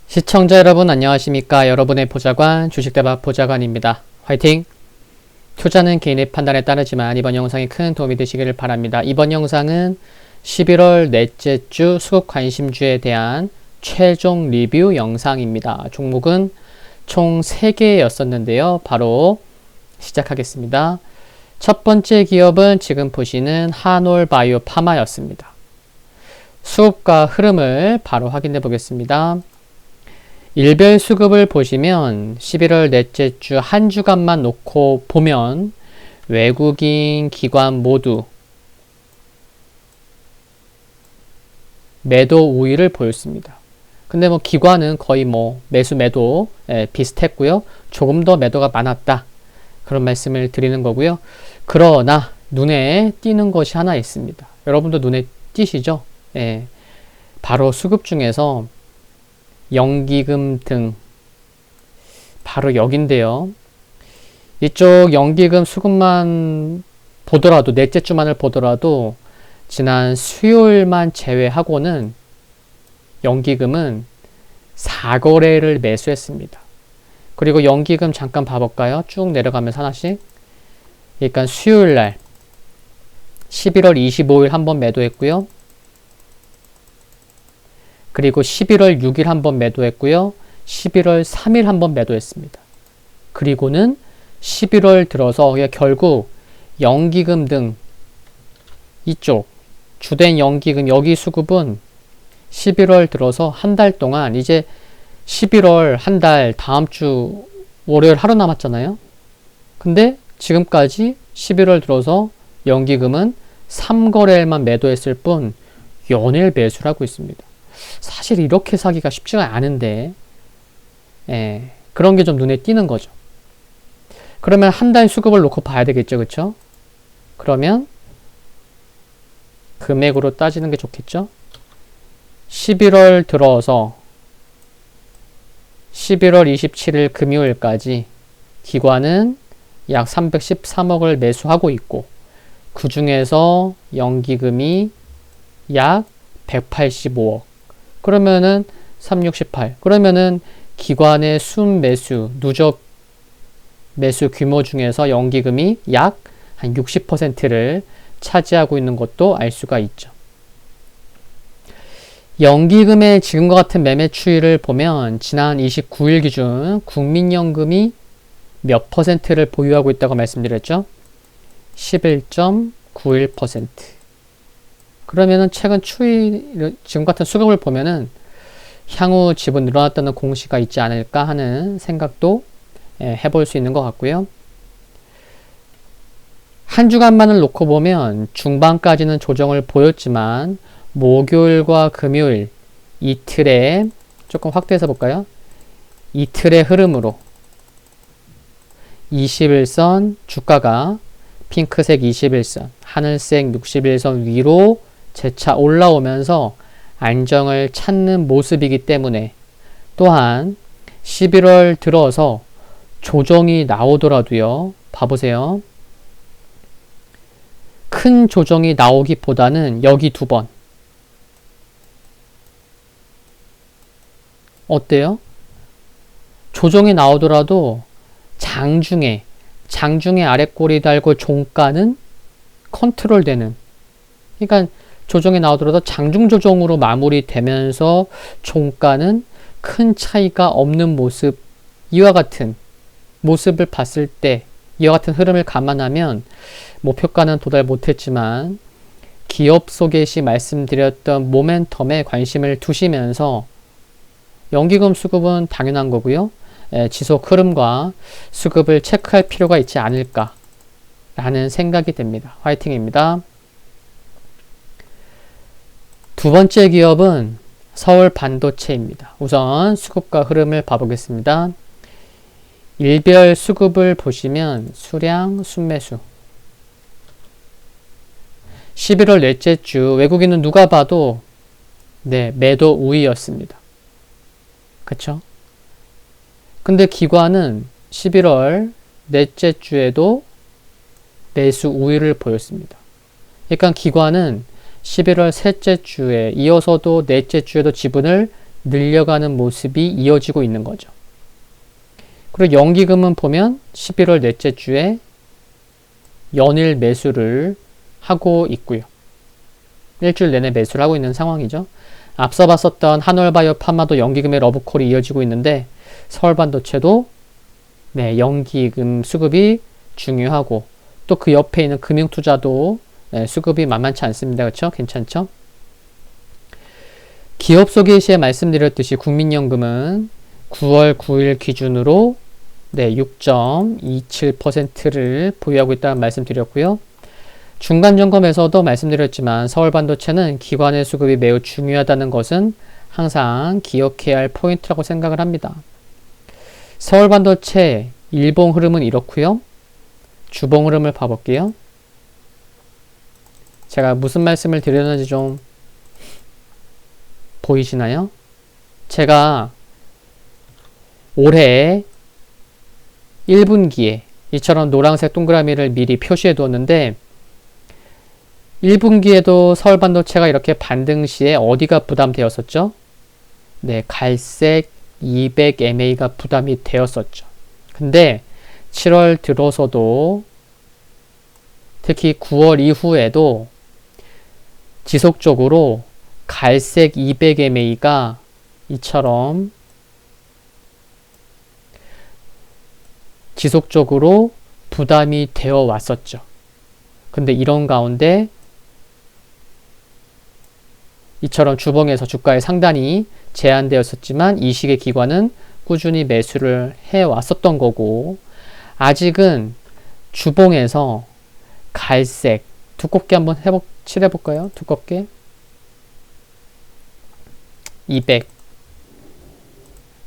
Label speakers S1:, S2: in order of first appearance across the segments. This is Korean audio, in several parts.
S1: 시청자 여러분 안녕하십니까? 여러분의 보좌관 주식대박 보좌관입니다. 화이팅! 투자는 개인의 판단에 따르지만 이번 영상이 큰 도움이 되시기를 바랍니다. 이번 영상은 11월 넷째 주 수급 관심주에 대한 최종 리뷰 영상입니다. 종목은 총 3개였었는데요. 바로 시작하겠습니다. 첫 번째 기업은 지금 보시는 한올바이오 파마였습니다. 수급과 흐름을 바로 확인해 보겠습니다. 일별 수급을 보시면 11월 넷째 주 한 주간만 놓고 보면 외국인 기관 모두 매도 우위를 보였습니다. 근데 기관은 거의 매수 매도 비슷했고요. 조금 더 매도가 많았다. 그런 말씀을 드리는 거고요. 그러나 눈에 띄는 것이 하나 있습니다. 여러분도 눈에 띄시죠? 바로 수급 중에서 연기금 등 바로 여긴데요. 이쪽 연기금 수급만 보더라도 넷째 주만을 보더라도 지난 수요일만 제외하고는 연기금은 4거래를 매수했습니다. 그리고 연기금 잠깐 봐볼까요? 쭉 내려가면서 하나씩. 그러니까 수요일날 11월 25일 한번 매도했고요. 그리고 11월 6일 한번 매도했고요. 11월 3일 한번 매도했습니다. 그리고는 11월 들어서 결국 연기금 등 이쪽 주된 연기금 여기 수급은 11월 들어서 한 달 동안 이제 11월 한 달 다음 주 월요일 하루 남았잖아요. 근데 지금까지 11월 들어서 연기금은 3거래일만 매도했을 뿐 연일 매수를 하고 있습니다. 사실 이렇게 사기가 쉽지가 않은데 그런 게 좀 눈에 띄는 거죠. 그러면 한 달 수급을 놓고 봐야 되겠죠. 그쵸? 그러면 금액으로 따지는 게 좋겠죠. 11월 들어서 11월 27일 금요일까지 기관은 약 313억을 매수하고 있고 그 중에서 연기금이 약 185억. 그러면은 368. 그러면은 기관의 순매수, 누적 매수 규모 중에서 연기금이 약 한 60%를 차지하고 있는 것도 알 수가 있죠. 연기금의 지금과 같은 매매 추이를 보면 지난 29일 기준 국민연금이 몇 퍼센트를 보유하고 있다고 말씀드렸죠? 11.91%. 그러면은 최근 추이, 지금 같은 수급을 보면은 향후 지분 늘어났다는 공시가 있지 않을까 하는 생각도 해볼 수 있는 것 같고요. 한 주간만을 놓고 보면 중반까지는 조정을 보였지만 목요일과 금요일 이틀에 조금 확대해서 볼까요? 이틀의 흐름으로 21선 주가가 핑크색 21선, 하늘색 61선 위로 재차 올라오면서 안정을 찾는 모습이기 때문에 또한 11월 들어서 조정이 나오더라도요. 봐보세요. 큰 조정이 나오기보다는 여기 2번. 어때요? 조정이 나오더라도 장중에 아랫꼬리 달고 종가는 컨트롤되는. 그러니까 조정이 나오더라도 장중 조정으로 마무리되면서 종가는 큰 차이가 없는 모습, 이와 같은 모습을 봤을 때 이와 같은 흐름을 감안하면 목표가는 도달 못했지만 기업 소개 시 말씀드렸던 모멘텀에 관심을 두시면서 연기금 수급은 당연한 거고요. 지속 흐름과 수급을 체크할 필요가 있지 않을까 라는 생각이 됩니다. 화이팅입니다. 두 번째 기업은 서울 반도체입니다. 우선 수급과 흐름을 봐보겠습니다. 일별 수급을 보시면 수량, 순매수 11월 넷째 주 외국인은 누가 봐도 매도 우위였습니다. 그쵸? 근데 기관은 11월 넷째 주에도 매수 우위를 보였습니다. 그러니까 기관은 11월 셋째 주에 이어서도 넷째 주에도 지분을 늘려가는 모습이 이어지고 있는 거죠. 그리고 연기금은 보면 11월 넷째 주에 연일 매수를 하고 있고요. 일주일 내내 매수를 하고 있는 상황이죠. 앞서 봤었던 한올바이오 파마도 연기금의 러브콜이 이어지고 있는데 서울반도체도 네, 연기금 수급이 중요하고 또 그 옆에 있는 금융투자도 네, 수급이 만만치 않습니다. 그렇죠? 괜찮죠? 기업 소개 시에 말씀드렸듯이 국민연금은 9월 9일 기준으로 네, 6.27%를 보유하고 있다는 말씀드렸고요. 중간 점검에서도 말씀드렸지만 서울반도체는 기관의 수급이 매우 중요하다는 것은 항상 기억해야 할 포인트라고 생각을 합니다. 서울반도체 일봉 흐름은 이렇고요. 주봉 흐름을 봐볼게요. 제가 무슨 말씀을 드렸는지 좀 보이시나요? 제가 올해 1분기에 이처럼 노란색 동그라미를 미리 표시해 두었는데 1분기에도 서울반도체가 이렇게 반등 시에 어디가 부담되었었죠? 네, 갈색 200mA가 부담이 되었었죠. 근데 7월 들어서도 특히 9월 이후에도 지속적으로 갈색 200mA가 이처럼 지속적으로 부담이 되어 왔었죠. 근데 이런 가운데 이처럼 주봉에서 주가의 상단이 제한되었었지만 이 시기의 기관은 꾸준히 매수를 해왔었던 거고 아직은 주봉에서 갈색 두껍게 한번 칠해볼까요? 두껍게 200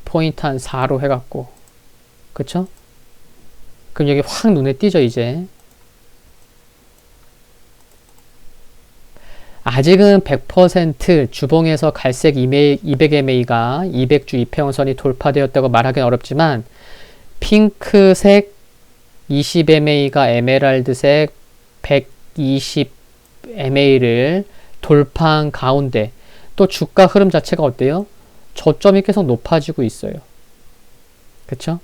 S1: 포인트 한 4로 해갖고 그쵸? 그럼 여기 확 눈에 띄죠 이제. 아직은 100% 주봉에서 갈색 200mA가 200주 이평선이 돌파되었다고 말하기는 어렵지만 핑크색 20mA가 에메랄드색 120mA를 돌파한 가운데 또 주가 흐름 자체가 어때요? 저점이 계속 높아지고 있어요. 그쵸?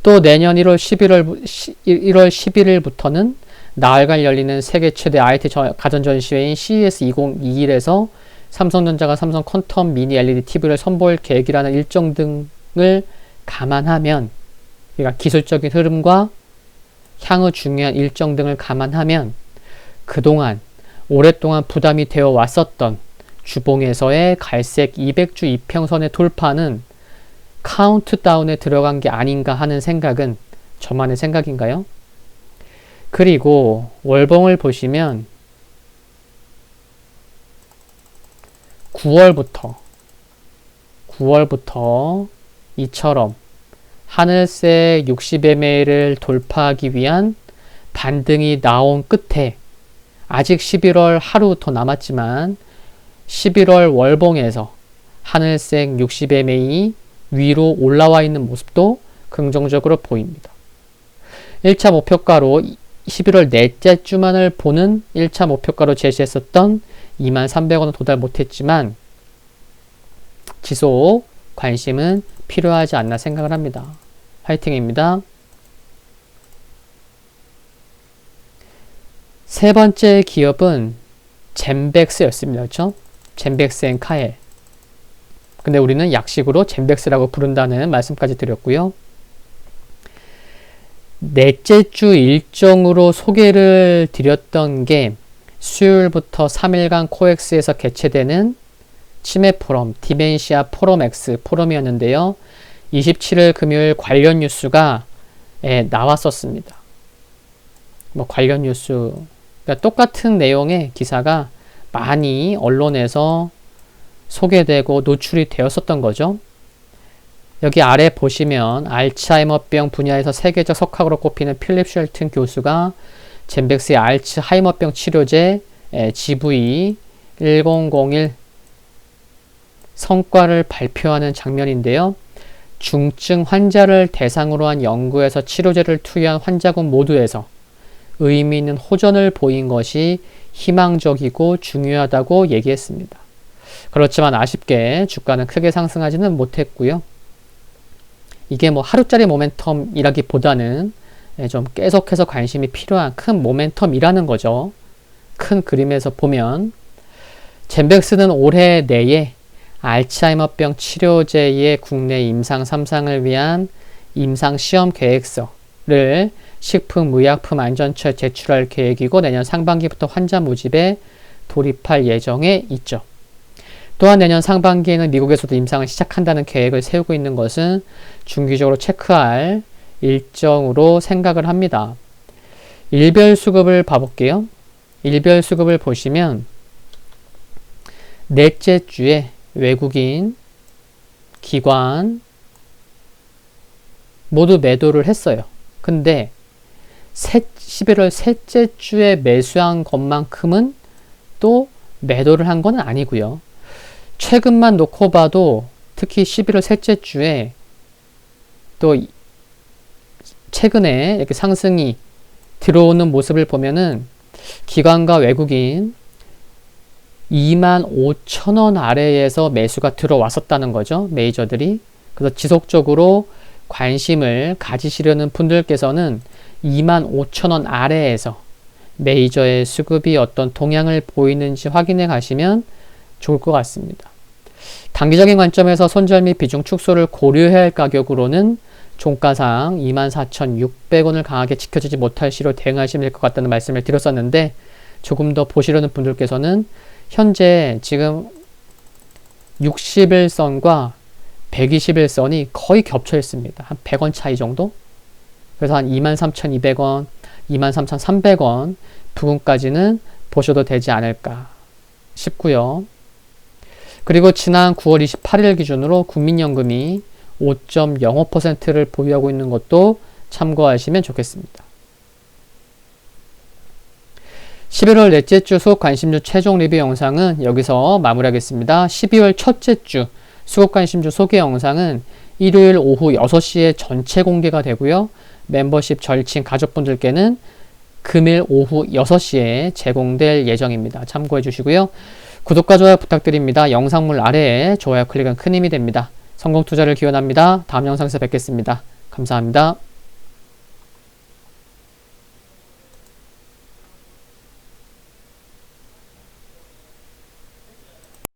S1: 또 내년 1월 11일부터는 나흘간 열리는 세계 최대 IT 가전전시회인 CES 2021에서 삼성전자가 삼성 퀀텀 미니 LED TV를 선보일 계획이라는 일정 등을 감안하면 그러니까 기술적인 흐름과 향후 중요한 일정 등을 감안하면 그동안 오랫동안 부담이 되어 왔었던 주봉에서의 갈색 200주 이평선의 돌파는 카운트다운에 들어간 게 아닌가 하는 생각은 저만의 생각인가요? 그리고 월봉을 보시면 9월부터 이처럼 하늘색 60mA를 돌파하기 위한 반등이 나온 끝에 아직 11월 하루 더 남았지만 11월 월봉에서 하늘색 60mA 위로 올라와 있는 모습도 긍정적으로 보입니다. 1차 목표가로 11월 넷째 주만을 보는 1차 목표가로 제시했었던 23,300원은 도달 못했지만 지속 관심은 필요하지 않나 생각을 합니다. 화이팅입니다. 세 번째 기업은 젠백스였습니다. 그렇죠? 젠백스 앤 카엘. 근데 우리는 약식으로 젠백스라고 부른다는 말씀까지 드렸고요. 넷째 주 일정으로 소개를 드렸던 게 수요일부터 3일간 코엑스에서 개최되는 치매 포럼, 디멘시아 포럼 X 포럼이었는데요. 27일 금요일 관련 뉴스가 나왔었습니다. 뭐 관련 뉴스, 그러니까 똑같은 내용의 기사가 많이 언론에서 소개되고 노출이 되었었던 거죠. 여기 아래 보시면 알츠하이머병 분야에서 세계적 석학으로 꼽히는 필립 쉘튼 교수가 젠백스의 알츠하이머병 치료제 GV1001 성과를 발표하는 장면인데요. 중증 환자를 대상으로 한 연구에서 치료제를 투여한 환자군 모두에서 의미 있는 호전을 보인 것이 희망적이고 중요하다고 얘기했습니다. 그렇지만 아쉽게 주가는 크게 상승하지는 못했고요. 이게 뭐 하루짜리 모멘텀이라기보다는 좀 계속해서 관심이 필요한 큰 모멘텀이라는 거죠. 큰 그림에서 보면 젠백스는 올해 내에 알츠하이머병 치료제의 국내 임상 3상을 위한 임상 시험 계획서를 식품의약품안전처에 제출할 계획이고 내년 상반기부터 환자 모집에 돌입할 예정에 있죠. 또한 내년 상반기에는 미국에서도 임상을 시작한다는 계획을 세우고 있는 것은 중기적으로 체크할 일정으로 생각을 합니다. 일별 수급을 봐볼게요. 일별 수급을 보시면 넷째 주에 외국인, 기관 모두 매도를 했어요. 근데 11월 셋째 주에 매수한 것만큼은 또 매도를 한 건 아니고요. 최근만 놓고 봐도 특히 11월 셋째 주에 또 최근에 이렇게 상승이 들어오는 모습을 보면은 기관과 외국인 25,000원 아래에서 매수가 들어왔었다는 거죠. 메이저들이. 그래서 지속적으로 관심을 가지시려는 분들께서는 25,000원 아래에서 메이저의 수급이 어떤 동향을 보이는지 확인해 가시면 좋을 것 같습니다. 단기적인 관점에서 손절 및 비중 축소를 고려해야 할 가격으로는 종가상 24,600원을 강하게 지켜지지 못할 시로 대응하시면 될 것 같다는 말씀을 드렸었는데 조금 더 보시려는 분들께서는 현재 지금 60일선과 120일선이 거의 겹쳐 있습니다. 한 100원 차이 정도? 그래서 한 23,200원, 23,300원 부근까지는 보셔도 되지 않을까 싶고요. 그리고 지난 9월 28일 기준으로 국민연금이 5.05%를 보유하고 있는 것도 참고하시면 좋겠습니다. 11월 넷째 주 수급 관심주 최종 리뷰 영상은 여기서 마무리하겠습니다. 12월 첫째 주 수급 관심주 소개 영상은 일요일 오후 6시에 전체 공개가 되고요. 멤버십 절친 가족분들께는 금일 오후 6시에 제공될 예정입니다. 참고해 주시고요. 구독과 좋아요 부탁드립니다. 영상물 아래에 좋아요 클릭은 큰 힘이 됩니다. 성공 투자를 기원합니다. 다음 영상에서 뵙겠습니다. 감사합니다.